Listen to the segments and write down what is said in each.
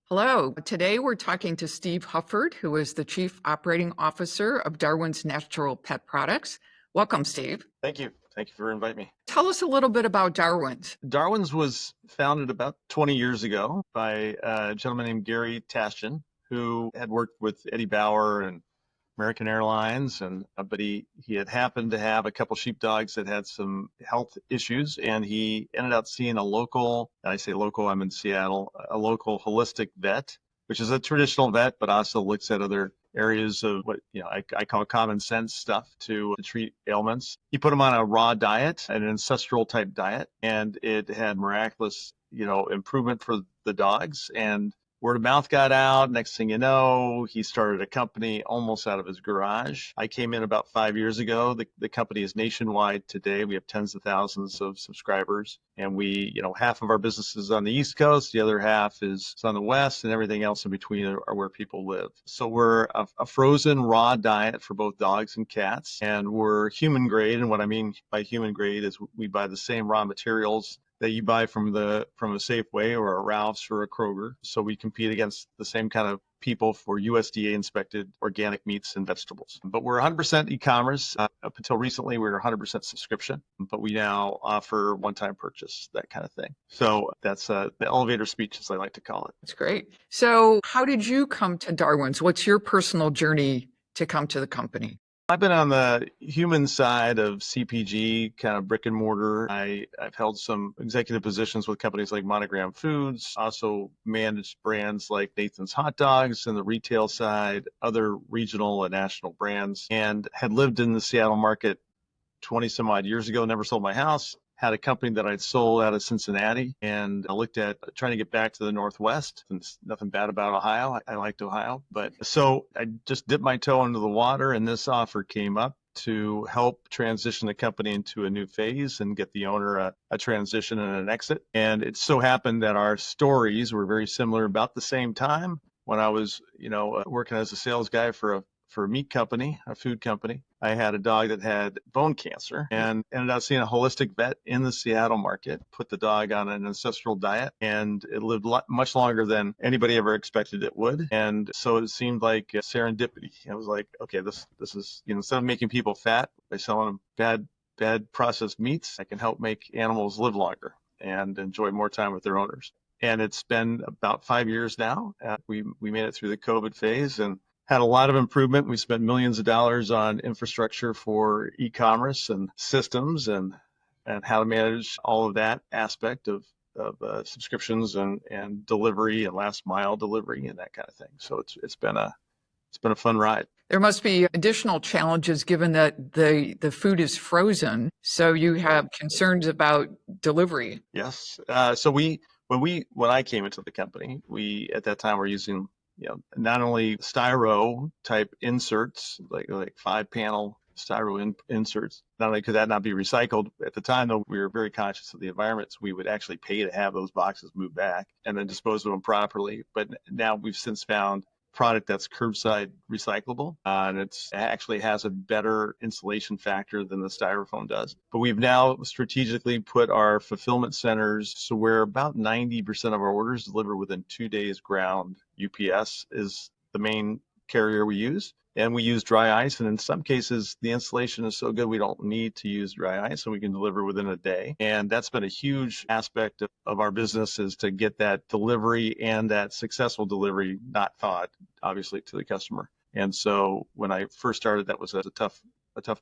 Hello. Today we're talking to Steve Hofford, who is the Chief Operating Officer of Darwin's Natural Pet Products. Welcome, Steve. Thank you. Thank you for inviting me. Tell us a little bit about Darwin's. Darwin's was founded about 20 years ago by a gentleman named Gary Tastian, who had worked with Eddie Bauer and American Airlines, and but he had happened to have a couple sheepdogs that had some health issues, and he ended up seeing a local, and I say local, I'm in Seattle, a local holistic vet, which is a traditional vet, but also looks at other areas of what I call common sense stuff to treat ailments. He put them on a raw diet, an ancestral type diet, and it had miraculous improvement for the dogs, and word of mouth got out. Next thing you know, he started a company almost out of his garage. I came in about 5 years ago. The company is nationwide today. We have tens of thousands of subscribers, and half of our business is on the East Coast, the other half is on the West, and everything else in between are where people live. So we're a frozen raw diet for both dogs and cats, and we're human grade. And what I mean by human grade is we buy the same raw materials that you buy from a Safeway or a Ralph's or a Kroger. So we compete against the same kind of people for USDA inspected organic meats and vegetables. But we're 100% e-commerce. Up until recently, we were 100% subscription, but we now offer one-time purchase, that kind of thing. So that's the elevator speech, as I like to call it. That's great. So how did you come to Darwin's? What's your personal journey to come to the company? I've been on the human side of CPG, kind of brick and mortar. I've held some executive positions with companies like Monogram Foods, also managed brands like Nathan's Hot Dogs in the retail side, other regional and national brands, and had lived in the Seattle market 20 some odd years ago, never sold my house. Had a company that I'd sold out of Cincinnati, and I looked at trying to get back to the Northwest. And nothing bad about Ohio. I liked Ohio. But so I just dipped my toe into the water, and this offer came up to help transition the company into a new phase and get the owner a transition and an exit. And it so happened that our stories were very similar about the same time. When I was, working as a sales guy for a meat company, a food company, I had a dog that had bone cancer and ended up seeing a holistic vet in the Seattle market, put the dog on an ancestral diet, and it lived much longer than anybody ever expected it would. And so it seemed like serendipity. I was like, okay, this is, instead of making people fat by selling them bad processed meats, I can help make animals live longer and enjoy more time with their owners. And it's been about 5 years now. We made it through the COVID phase and had a lot of improvement. We spent millions of dollars on infrastructure for e-commerce and systems and how to manage all of that aspect of subscriptions and delivery and last mile delivery and that kind of thing. So it's been a fun ride. There must be additional challenges given that the food is frozen. So you have concerns about delivery. Yes. So when I came into the company, we at that time were using not only styro type inserts, like 5-panel styro inserts. Not only could that not be recycled at the time, though, we were very conscious of the environment, so we would actually pay to have those boxes moved back and then dispose of them properly. But now we've since found product that's curbside recyclable, and it actually has a better insulation factor than the styrofoam does. But we've now strategically put our fulfillment centers so where about 90% of our orders deliver within 2 days ground. UPS is the main carrier we use, and we use dry ice, and in some cases the insulation is so good we don't need to use dry ice, and we can deliver within a day. And that's been a huge aspect of our business, is to get that delivery and that successful delivery not thawed, obviously, to the customer. And so when I first started, that was a tough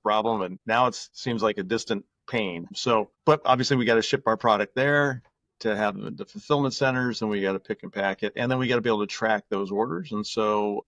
problem, and now it seems like a distant pain. So, but obviously we got to ship our product there to have the fulfillment centers, and we got to pick and pack it, and then we got to be able to track those orders. And so,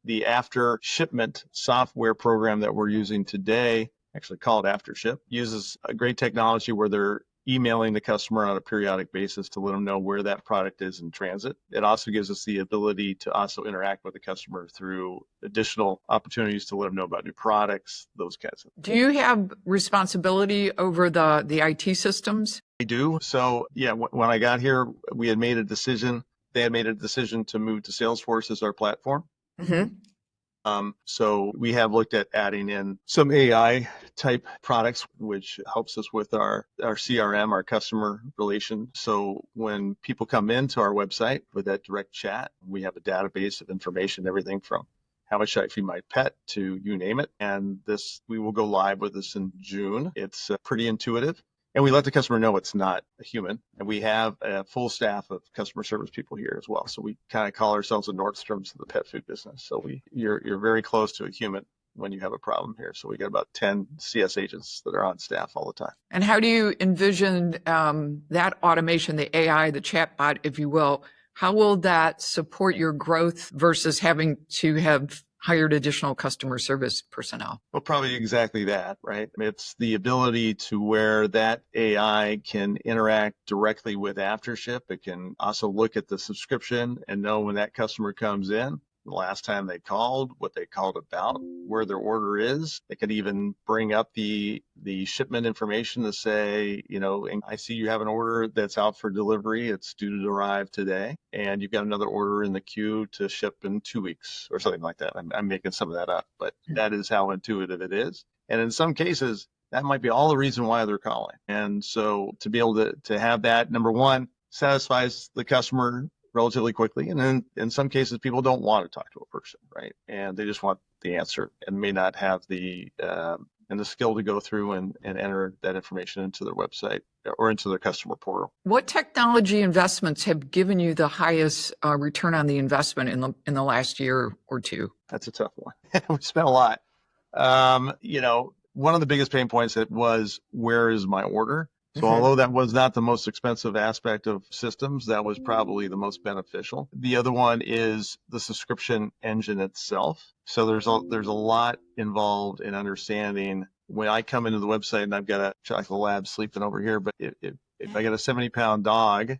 the after shipment software program that we're using today, actually called AfterShip, uses a great technology where they're emailing the customer on a periodic basis to let them know where that product is in transit. It also gives us the ability to also interact with the customer through additional opportunities to let them know about new products, those kinds of things. Do you have responsibility over the IT systems? I do. So yeah, when I got here, they had made a decision to move to Salesforce as our platform. Mm-hmm. So we have looked at adding in some AI type products, which helps us with our CRM, our customer relation. So when people come into our website with that direct chat, we have a database of information, everything from how much should I feed my pet to you name it. And we will go live with this in June. It's pretty intuitive. And we let the customer know it's not a human. And we have a full staff of customer service people here as well. So we kind of call ourselves the Nordstrom's of the pet food business. So you're very close to a human when you have a problem here. So we got about 10 CS agents that are on staff all the time. And how do you envision that automation, the AI, the chatbot, if you will, how will that support your growth versus having to have hired additional customer service personnel? Well, probably exactly that, right? It's the ability to where that AI can interact directly with AfterShip. It can also look at the subscription and know when that customer comes in, the last time they called, what they called about, where their order is. It could even bring up the shipment information to say, I see you have an order that's out for delivery. It's due to arrive today. And you've got another order in the queue to ship in 2 weeks or something like that. I'm making some of that up, but that is how intuitive it is. And in some cases, that might be all the reason why they're calling. And so to be able to have that, number one, satisfies the customer relatively quickly. And then in some cases, people don't want to talk to a person, right? And they just want the answer and may not have the skill to go through and enter that information into their website or into their customer portal. What technology investments have given you the highest return on the investment in the last year or two? That's a tough one. We spent a lot. One of the biggest pain points was, where is my order? So although that was not the most expensive aspect of systems, that was probably the most beneficial. The other one is the subscription engine itself. So there's a lot involved in understanding when I come into the website and I've got a chocolate lab sleeping over here, but if I got a 70-pound dog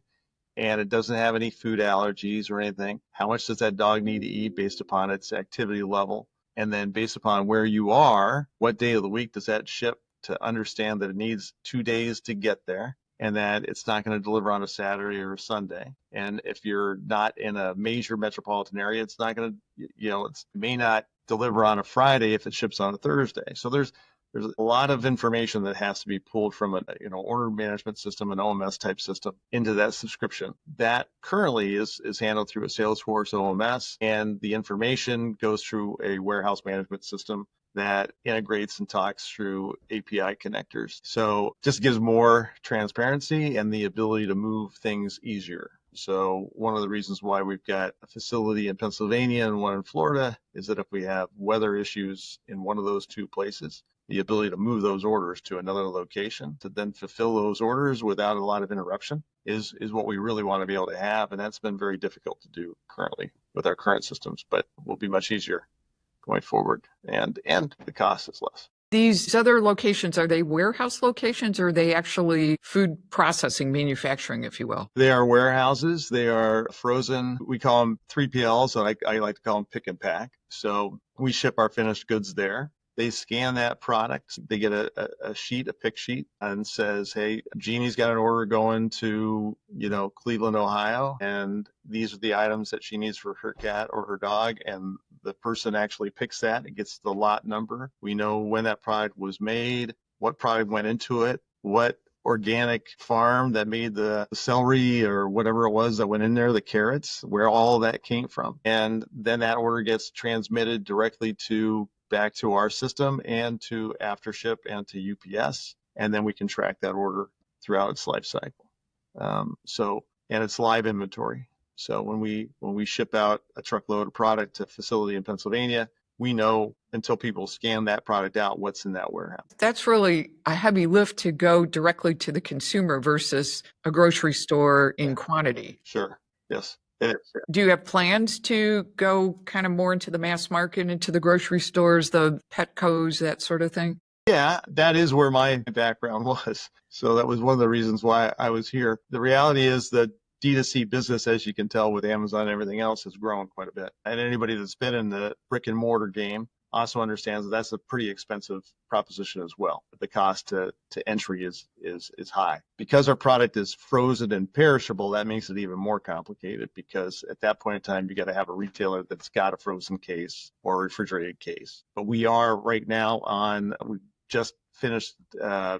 and it doesn't have any food allergies or anything, how much does that dog need to eat based upon its activity level? And then based upon where you are, what day of the week does that ship, to understand that it needs 2 days to get there and that it's not going to deliver on a Saturday or a Sunday. And if you're not in a major metropolitan area, it's not going to, it may not deliver on a Friday if it ships on a Thursday. So there's a lot of information that has to be pulled from an order management system, an OMS type system, into that subscription. That currently is handled through a Salesforce OMS, and the information goes through a warehouse management system that integrates and talks through API connectors. So just gives more transparency and the ability to move things easier. So one of the reasons why we've got a facility in Pennsylvania and one in Florida is that if we have weather issues in one of those two places, the ability to move those orders to another location to then fulfill those orders without a lot of interruption is what we really want to be able to have. And that's been very difficult to do currently with our current systems, but will be much easier going forward, and the cost is less. These other locations, are they warehouse locations or are they actually food processing, manufacturing, if you will? They are warehouses. They are frozen. We call them 3PLs, and I like to call them pick and pack. So we ship our finished goods there. They scan that product. They get a sheet, a pick sheet, and says, hey, Jeannie's got an order going to, Cleveland, Ohio, and these are the items that she needs for her cat or her dog. And the person actually picks that. It gets the lot number. We know when that product was made, what product went into it, what organic farm that made the celery or whatever it was that went in there, the carrots, where all that came from. And then that order gets transmitted directly back to our system and to AfterShip and to UPS. And then we can track that order throughout its life cycle. And it's live inventory. So when we ship out a truckload of product to a facility in Pennsylvania, we know until people scan that product out what's in that warehouse. That's really a heavy lift to go directly to the consumer versus a grocery store in quantity. Sure. Yes. Do you have plans to go kind of more into the mass market, into the grocery stores, the Petcos, that sort of thing? Yeah, that is where my background was. So that was one of the reasons why I was here. The reality is that D2C business, as you can tell with Amazon and everything else, has grown quite a bit. And anybody that's been in the brick and mortar game also understands that that's a pretty expensive proposition as well. The cost to entry is high. Because our product is frozen and perishable, that makes it even more complicated, because at that point in time, you got to have a retailer that's got a frozen case or a refrigerated case. But we are right now we just finished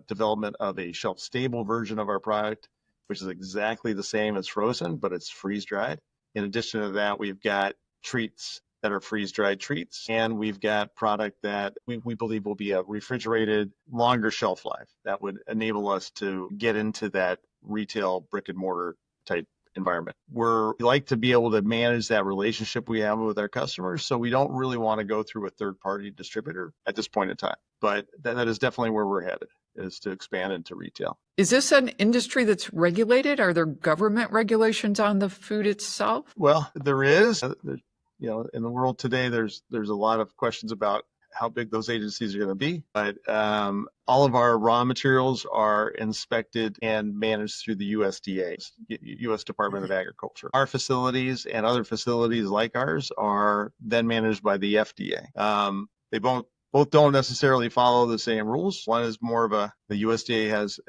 development of a shelf-stable version of our product, which is exactly the same as frozen, but it's freeze-dried. In addition to that, we've got treats that are freeze-dried treats, and we've got product that we believe will be a refrigerated, longer shelf life that would enable us to get into that retail brick-and-mortar type environment. We like to be able to manage that relationship we have with our customers, so we don't really want to go through a third-party distributor at this point in time. But that is definitely where we're headed, is to expand into retail. Is this an industry that's regulated? Are there government regulations on the food itself? Well, there is. In the world today, there's a lot of questions about how big those agencies are going to be. But all of our raw materials are inspected and managed through the USDA, U.S. Department of Agriculture. Our facilities and other facilities like ours are then managed by the FDA. They both don't necessarily follow the same rules. One is more of the USDA has,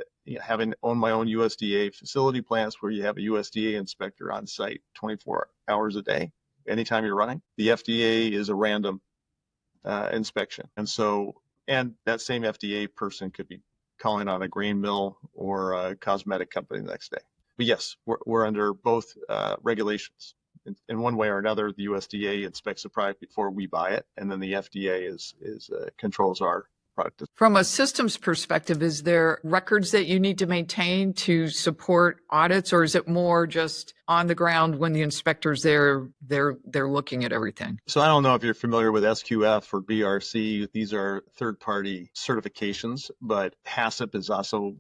having owned my own USDA facility plants where you have a USDA inspector on site 24 hours a day, anytime you're running. The FDA is a random inspection. And that same FDA person could be calling on a grain mill or a cosmetic company the next day. But yes, we're under both regulations. In one way or another, the USDA inspects the product before we buy it, and then the FDA controls our product. From a systems perspective, is there records that you need to maintain to support audits, or is it more just on the ground when the inspector's there, they're looking at everything? So I don't know if you're familiar with SQF or BRC. These are third-party certifications, but HACCP is also,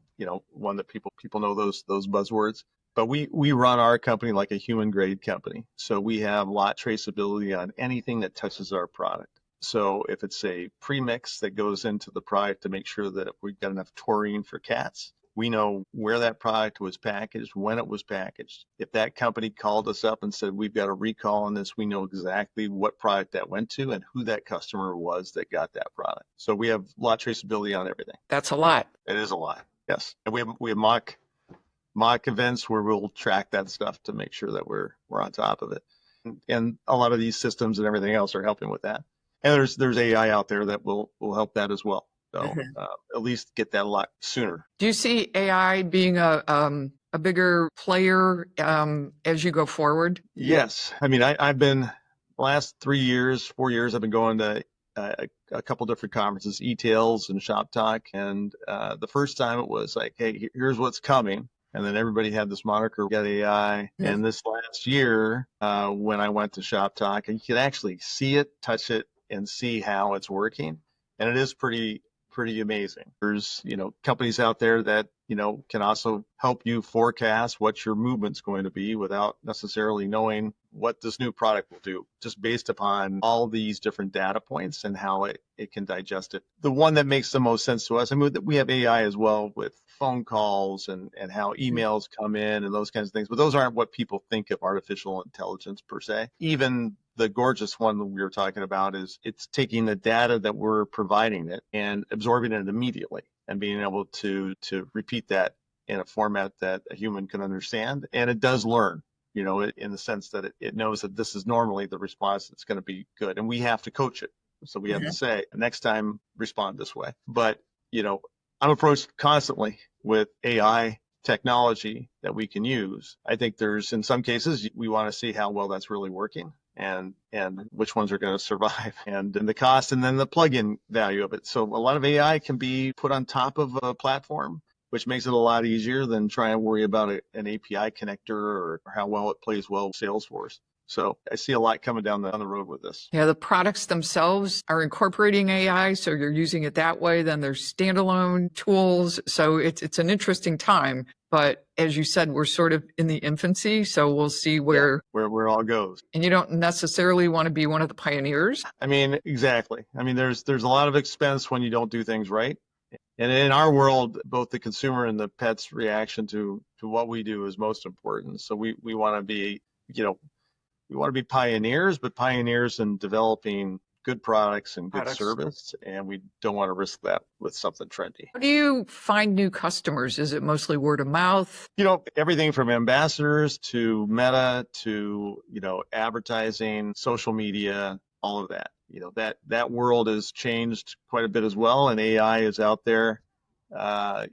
one that people know those buzzwords. But we run our company like a human grade company. So we have lot traceability on anything that touches our product. So if it's a premix that goes into the product to make sure that we've got enough taurine for cats, we know where that product was packaged, when it was packaged. If that company called us up and said, we've got a recall on this, we know exactly what product that went to and who that customer was that got that product. So we have lot traceability on everything. That's a lot. It is a lot, yes. And we have mock events where we'll track that stuff to make sure that we're on top of it. And a lot of these systems and everything else are helping with that. And there's AI out there that will help that as well. So at least get that a lot sooner. Do you see AI being a bigger player as you go forward? Yes. I mean, I've been the last 4 years, I've been going to a couple different conferences, e-tails and Shop Talk. And the first time it was like, hey, here's what's coming. And then everybody had this moniker, got AI. Yeah. And this last year, when I went to Shop Talk, you could actually see it, touch it, and see how it's working. And it is pretty amazing. There's, companies out there that, can also help you forecast what your movement's going to be without necessarily knowing what this new product will do, just based upon all these different data points and how it can digest it. The one that makes the most sense to us, I mean, we have AI as well with phone calls and how emails come in and those kinds of things, but those aren't what people think of artificial intelligence per se. Even the gorgeous one that we were talking about is it's taking the data that we're providing it and absorbing it immediately and being able to repeat that in a format that a human can understand. And it does learn, in the sense that it knows that this is normally the response that's going to be good. And we have to coach it. So we have to say, next time, respond this way. But, I'm approached constantly with AI technology that we can use. I think there's, in some cases, we want to see how well that's really working and which ones are going to survive and the cost and then the plug-in value of it. So a lot of AI can be put on top of a platform, which makes it a lot easier than trying to worry about an API connector or how well it plays well with Salesforce. So I see a lot coming down the road with this. Yeah, the products themselves are incorporating AI, so you're using it that way. Then there's standalone tools. So it's an interesting time. But as you said, we're sort of in the infancy, so we'll see where it all goes. And you don't necessarily want to be one of the pioneers. I mean, exactly. I mean, there's a lot of expense when you don't do things right. And in our world, both the consumer and the pet's reaction to what we do is most important. So we want to be, we want to be pioneers, but pioneers in developing good products and good Products. service, and we don't want to risk that with something trendy. How do you find new customers? Is it mostly word of mouth? Everything from ambassadors to Meta to, advertising, social media, all of that. That world has changed quite a bit as well, and AI is out there. Uh,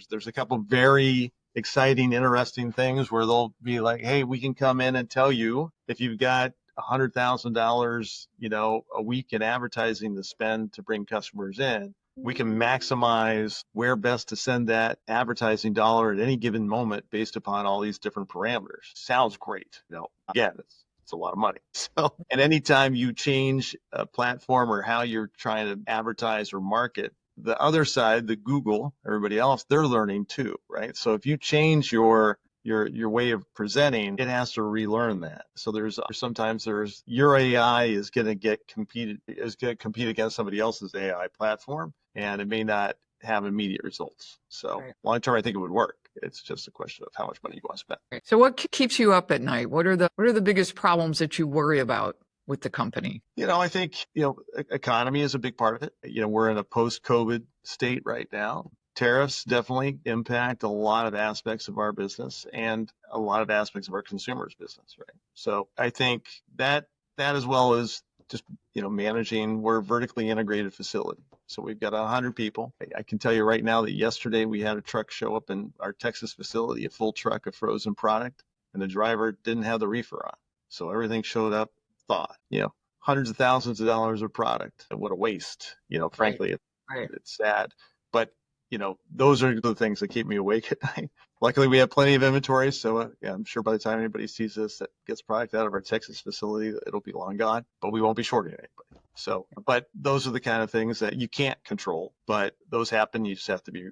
there's a couple very exciting, interesting things where they'll be like, hey, we can come in and tell you if you've got $100,000, a week in advertising to spend to bring customers in, we can maximize where best to send that advertising dollar at any given moment based upon all these different parameters. Sounds great. Again, it's a lot of money. So, and anytime you change a platform or how you're trying to advertise or market, the other side, the Google, everybody else, they're learning too, right? So if you change your way of presenting, it has to relearn that. So sometimes your AI is going to compete against somebody else's AI platform, and it may not have immediate results. So long term, I think it would work. It's just a question of how much money you want to spend. Right. So what keeps you up at night? What are the biggest problems that you worry about with the company? I think, economy is a big part of it. We're in a post-COVID state right now. Tariffs definitely impact a lot of aspects of our business and a lot of aspects of our consumers' business, right? So I think that as well as just, managing, we're a vertically integrated facility. So we've got 100 people. I can tell you right now that yesterday we had a truck show up in our Texas facility, a full truck of frozen product, and the driver didn't have the reefer on. So everything showed up thawed, hundreds of thousands of dollars of product. What a waste. Frankly, it's sad. But, those are the things that keep me awake at night. Luckily, we have plenty of inventory. So I'm sure by the time anybody sees this that gets product out of our Texas facility, it'll be long gone, but we won't be shorting anybody. So, but those are the kind of things that you can't control, but those happen. You just have to.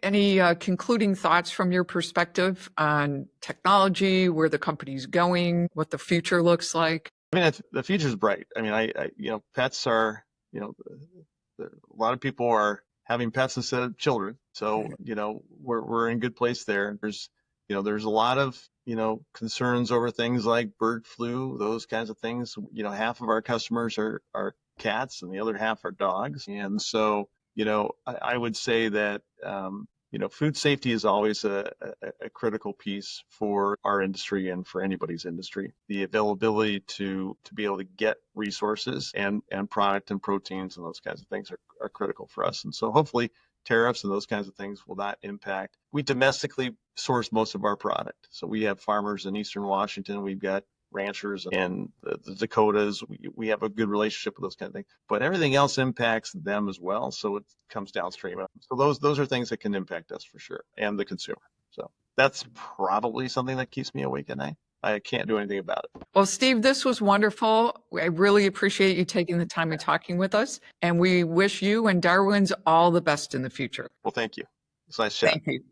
Any concluding thoughts from your perspective on technology, where the company's going, what the future looks like? I mean, the future's bright. I mean, pets are, a lot of people are having pets instead of children. So, we're in good place there. There's a lot of, concerns over things like bird flu, those kinds of things. Half of our customers are cats and the other half are dogs. And so, I would say that, food safety is always a critical piece for our industry and for anybody's industry. The availability to be able to get resources and product and proteins and those kinds of things are critical for us. And so hopefully tariffs and those kinds of things will not impact. We domestically source most of our product. So we have farmers in Eastern Washington. We've got ranchers in the Dakotas. We have a good relationship with those kind of things, but everything else impacts them as well. So it comes downstream. So those are things that can impact us for sure, and the consumer. So that's probably something that keeps me awake at night. I can't do anything about it. Well, Steve, this was wonderful. I really appreciate you taking the time and talking with us, and we wish you and Darwin's all the best in the future. Well, thank you. It's nice chatting. Thank you.